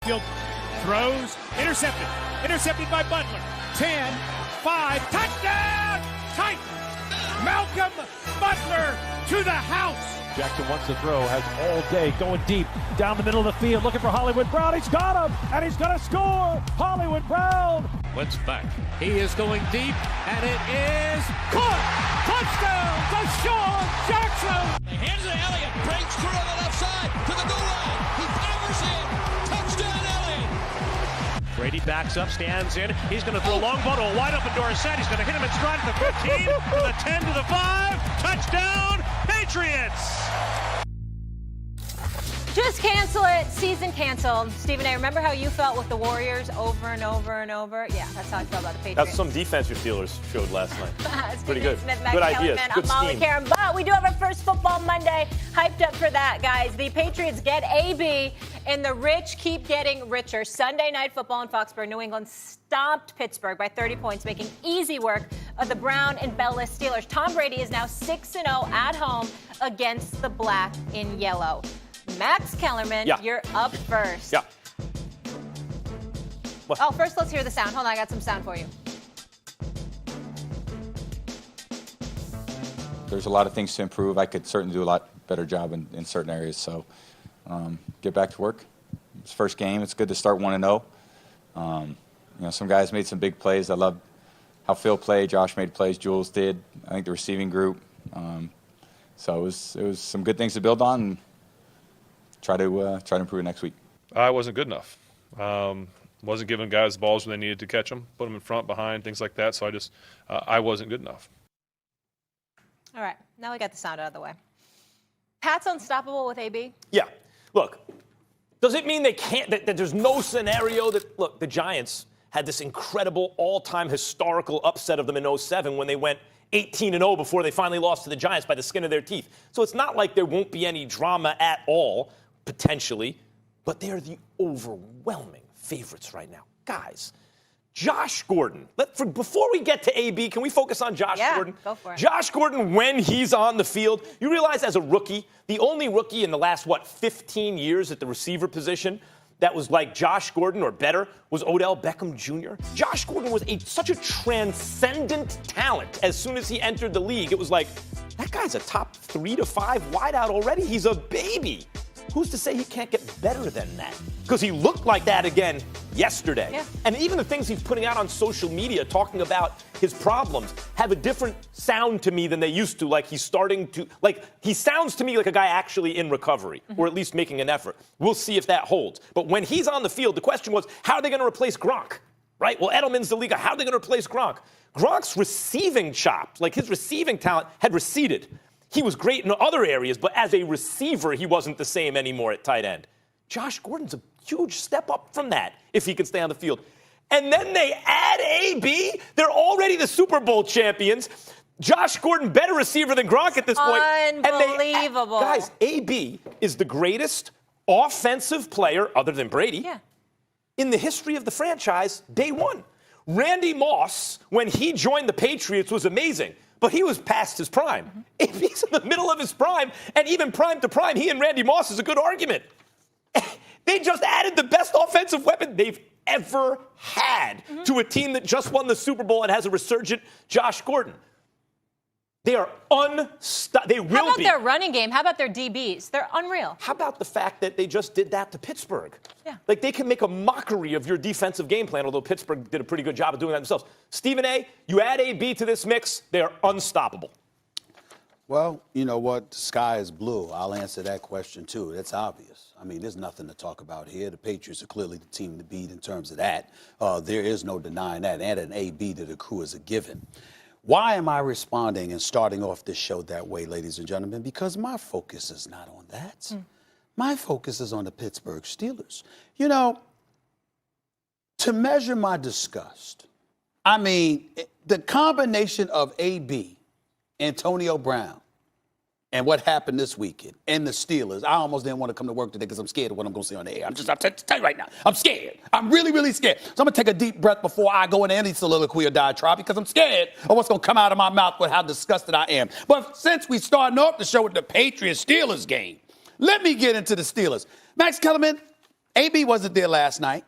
backfield. Throws. Intercepted. Intercepted by Butler. 10, 5, touchdown! Titans! Malcolm Butler to the house! Jackson wants to throw, has all day, going deep, down the middle of the field, looking for Hollywood Brown. He's got him, and he's going to score! Hollywood Brown! Wentz back. He is going deep, and it is caught! Touchdown to Sean Jackson! They hands it to Elliott, breaks through on the left side to the goal line. He powers in. Touchdown, Elliott! Brady backs up, stands in. He's going to throw a long ball to a wide open Dorsett. He's going to hit him in stride at the 15, to the 10, to the 5. Touchdown, Patriots! Just cancel it. Season canceled. Stephen A., remember how you felt with the Warriors over and over and over? Yeah, that's how I felt about the Patriots. That's some defense your Steelers showed last night. Pretty good. Smith, good ideas. I'm Good Molly scheme. Karen, but we do have our first Football Monday. Hyped up for that, guys. The Patriots get AB, and the rich keep getting richer. Sunday Night Football in Foxborough. New England stomped Pittsburgh by 30 points, making easy work of the brown and bellless Steelers. Tom Brady is now 6-0 at home against the black and yellow. Max Kellerman, You're up first. Yeah. What? Oh, first let's hear the sound. Hold on, I got some sound for you. There's a lot of things to improve. I could certainly do a lot better job in certain areas. So get back to work. It's first game. It's good to start 1-0. Some guys made some big plays. I love how Phil played. Josh made plays. Jules did. I think the receiving group. So it was some good things to build on. And try to improve it next week. I wasn't good enough. Wasn't giving guys balls when they needed to catch them, put them in front, behind, things like that. So I wasn't good enough. All right, now we got the sound out of the way. Pat's unstoppable with AB? Yeah. Look, does it mean they can't, that there's no scenario that, look, the Giants had this incredible all-time historical upset of them in 07 when they went 18-0 before they finally lost to the Giants by the skin of their teeth. So it's not like there won't be any drama at all, potentially, but they are the overwhelming favorites right now. Guys, Josh Gordon. Before we get to AB, can we focus on Josh Gordon? Go for it. Josh Gordon, when he's on the field, you realize as a rookie, the only rookie in the last, 15 years at the receiver position that was like Josh Gordon or better was Odell Beckham Jr. Josh Gordon was such a transcendent talent as soon as he entered the league. It was like, that guy's a top 3 to 5 wideout already. He's a baby. Who's to say he can't get better than that? Because he looked like that again yesterday. Yeah. And even the things he's putting out on social media talking about his problems have a different sound to me than they used to. Like he sounds to me like a guy actually in recovery, or at least making an effort. We'll see if that holds. But when he's on the field, the question was, how are they going to replace Gronk? Right? Well, Edelman's the league. How are they going to replace Gronk? Gronk's receiving chops, like his receiving talent, had receded. He was great in other areas, but as a receiver, he wasn't the same anymore at tight end. Josh Gordon's a huge step up from that if he can stay on the field. And then they add AB. They're already the Super Bowl champions. Josh Gordon, better receiver than Gronk at this point. Unbelievable. Guys, AB is the greatest offensive player, other than Brady, in the history of the franchise, day one. Randy Moss, when he joined the Patriots, was amazing. But he was past his prime. If he's in the middle of his prime, and even prime to prime, he and Randy Moss is a good argument. They just added the best offensive weapon they've ever had to a team that just won the Super Bowl and has a resurgent Josh Gordon. They are unstoppable. They will be. How about their running game? How about their DBs? They're unreal. How about the fact that they just did that to Pittsburgh? Yeah. Like, they can make a mockery of your defensive game plan, although Pittsburgh did a pretty good job of doing that themselves. Stephen A., you add AB to this mix, they're unstoppable. Well, you know what? The sky is blue. I'll answer that question, too. That's obvious. I mean, there's nothing to talk about here. The Patriots are clearly the team to beat in terms of that. There is no denying that. And an AB to the crew is a given. Why am I responding and starting off this show that way, ladies and gentlemen? Because my focus is not on that. My focus is on the Pittsburgh Steelers. You know, to measure my disgust, I mean, the combination of AB, Antonio Brown, and what happened this weekend, and the Steelers, I almost didn't want to come to work today because I'm scared of what I'm going to see on the air. I'll tell you right now, I'm scared. I'm really, really scared. So I'm going to take a deep breath before I go into any soliloquy or diatribe because I'm scared of what's going to come out of my mouth with how disgusted I am. But since we starting off the show with the Patriots-Steelers game, let me get into the Steelers. Max Kellerman, AB wasn't there last night.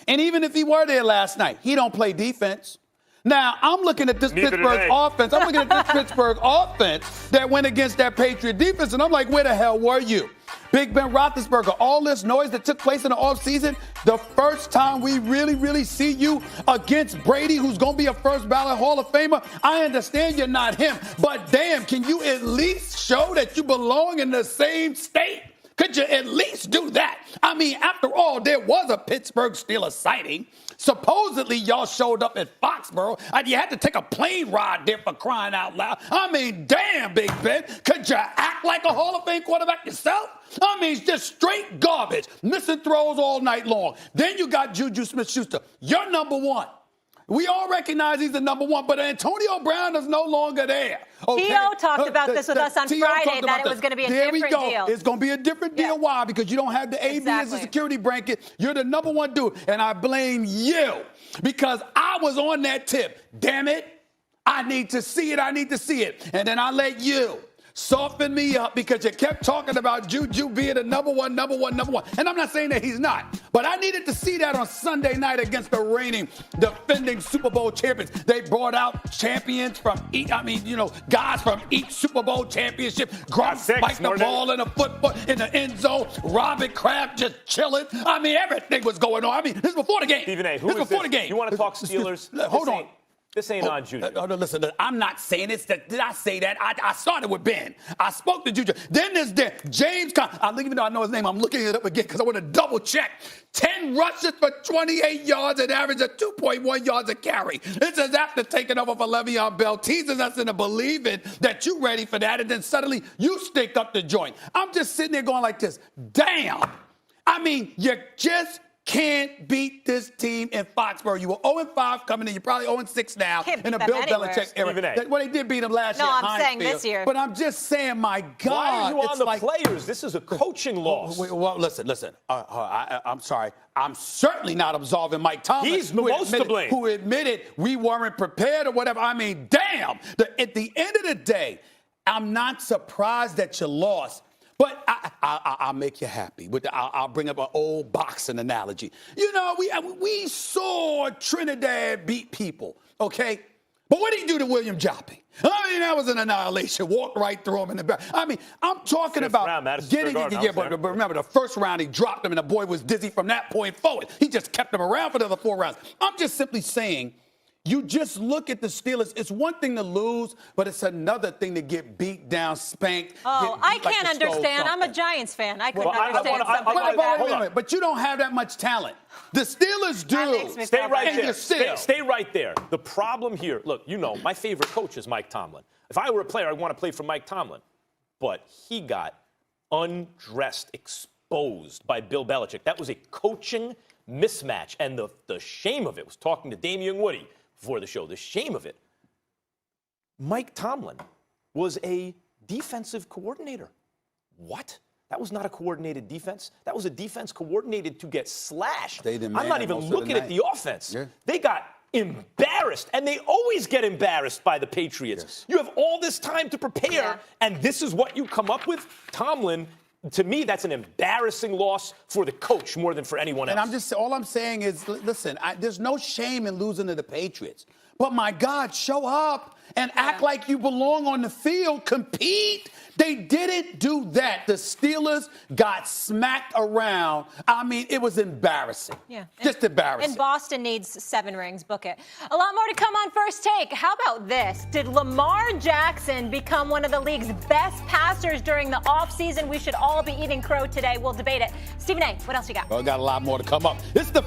And even if he were there last night, he don't play defense. Now, I'm looking at this Pittsburgh offense. I'm looking at this Pittsburgh offense that went against that Patriot defense, and I'm like, where the hell were you? Big Ben Roethlisberger, all this noise that took place in the offseason, the first time we really see you against Brady, who's going to be a first-ballot Hall of Famer, I understand you're not him, but damn, can you at least show that you belong in the same state? Could you at least do that? I mean, after all, there was a Pittsburgh Steelers sighting. Supposedly, y'all showed up at Foxborough, and you had to take a plane ride there for crying out loud. I mean, damn, Big Ben, could you act like a Hall of Fame quarterback yourself? I mean, it's just straight garbage, missing throws all night long. Then you got Juju Smith-Schuster. You're number one. We all recognize he's the number one, but Antonio Brown is no longer there. Okay? T.O. talked about this with us on Friday, that it was going to be a different deal. It's going to be a different deal. Why? Because you don't have the AB as a security blanket. You're the number one dude, and I blame you because I was on that tip. Damn it. I need to see it. And then I let you soften me up because you kept talking about Juju being the number one. And I'm not saying that he's not, but I needed to see that on Sunday night against the reigning, defending Super Bowl champions. They brought out champions from each, guys from each Super Bowl championship. Gronk spiked the ball in the end zone. Robert Kraft just chilling. I mean, everything was going on. I mean, this is before the game. Stephen A., who is before the game. You want to talk Steelers? Hold on. This ain't on Juju. Listen, I'm not saying it. Did I say that? I started with Ben. I spoke to Juju. Then there's James Conner. Even though I know his name, I'm looking it up again because I want to double check. 10 rushes for 28 yards and average of 2.1 yards a carry. This is after taking over for Le'Veon Bell, teasing us into believing that you're ready for that, and then suddenly you stink up the joint. I'm just sitting there going like this. Damn. I mean, you just can't beat this team in Foxborough. You were 0-5 coming in. You're probably 0-6 now in the Bill Belichick era. Well, they did beat them last year. No, I'm saying this year. But I'm just saying, my God. Why are you on the players? This is a coaching loss. Well, listen. I'm sorry. I'm certainly not absolving Mike Tomlin. He's the most to blame. Who admitted we weren't prepared or whatever. I mean, damn. At the end of the day, I'm not surprised that you lost. But I'll make you happy. I'll bring up an old boxing analogy. You know, we saw Trinidad beat people, okay? But what did he do to William Joppy? I mean, that was an annihilation. Walked right through him in the back. I mean, I'm talking about getting it. But remember, the first round, he dropped him, and the boy was dizzy from that point forward. He just kept him around for the other 4 rounds. I'm just simply saying, you just look at the Steelers. It's one thing to lose, but it's another thing to get beat down, spanked. Oh, I can't understand. I'm a Giants fan. I couldn't understand something like that. Wait a minute. But you don't have that much talent. The Steelers do. Stay right there. Stay right there. The problem here, look, my favorite coach is Mike Tomlin. If I were a player, I'd want to play for Mike Tomlin. But he got undressed, exposed by Bill Belichick. That was a coaching mismatch. And the shame of it was talking to Damian Woody before the show. The shame of it. Mike Tomlin was a defensive coordinator. What? That was not a coordinated defense. That was a defense coordinated to get slashed. I'm not even looking at the offense. Yeah. They got embarrassed, and they always get embarrassed by the Patriots. Yes. You have all this time to prepare, and this is what you come up with? Tomlin, to me, that's an embarrassing loss for the coach more than for anyone else. And all I'm saying is, listen, there's no shame in losing to the Patriots. But my God, show up and act like you belong on the field. Compete. They didn't do that. The Steelers got smacked around. I mean, it was embarrassing. Yeah. Just embarrassing. And Boston needs 7 rings. Book it. A lot more to come on First Take. How about this? Did Lamar Jackson become one of the league's best passers during the offseason? We should all be eating crow today. We'll debate it. Stephen A., what else you got? Well, got a lot more to come up. It's the